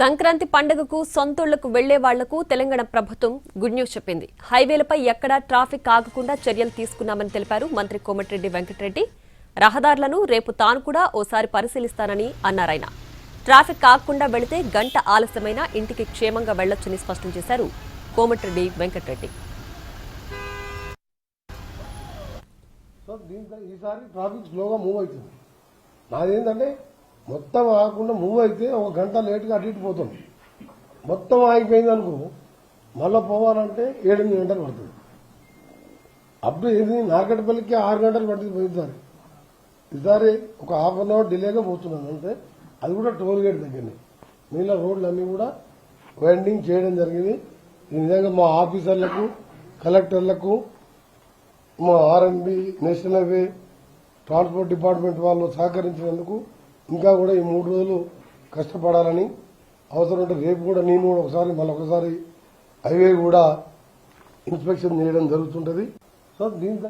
సంక్రాంతి పండుగకు సొంతూళ్లకు వెళ్లే వాళ్లకు తెలంగాణ ప్రభుత్వం గుడ్ న్యూస్ చెప్పింది. హైవేలపై ఎక్కడా ట్రాఫిక్ ఆగకుండా చర్యలు తీసుకున్నామని తెలిపారు మంత్రి కోమటిరెడ్డి వెంకటరెడ్డి. రహదారులను రేపు తాను కూడా ఓసారి పరిశీలిస్తానని అన్నారాయన. ట్రాఫిక్ ఆగకుండా వెళితే గంట ఆలస్యమైనా ఇంటికి క్షేమంగా వెళ్లొచ్చని స్పష్టం చేశారు కోమటిరెడ్డి వెంకటరెడ్డి. ఈసారి ట్రాఫిక్ స్లోగా మూవ్ అవుతుంది. నాదేంటంటే మొత్తం ఆగకుండా మూవ్ అయితే ఒక గంట లేటుగా అటు ఇటు పోతుంది. మొత్తం ఆగిపోయింది అనుకో మళ్ళీ పోవాలంటే 7-8 గంటలు పడుతుంది. అప్పుడు ఏది నార్కట్పల్లికి 6 గంటలు పడుతుంది పోయినసారి. ఈసారి ఒక ½ అన్ అవర్ డిలేగా పోతున్నాను అంటే అది కూడా టోల్ గేట్ దగ్గరనే. మిగిలిన రోడ్లు అన్నీ కూడా వైండింగ్ చేయడం జరిగింది. ఈ విధంగా మా ఆఫీసర్లకు, కలెక్టర్లకు, మా RMB, national highway, transport department వాళ్ళు సహకరించినందుకు ఇంకా కూడా ఈ 3 రోజులు కష్టపడాలని, అవసరం ఉంటే రేపు కూడా నేను కూడా ఒకసారి హైవే కూడా ఇన్స్పెక్షన్ చేయడం జరుగుతుంటది. సో దీంతో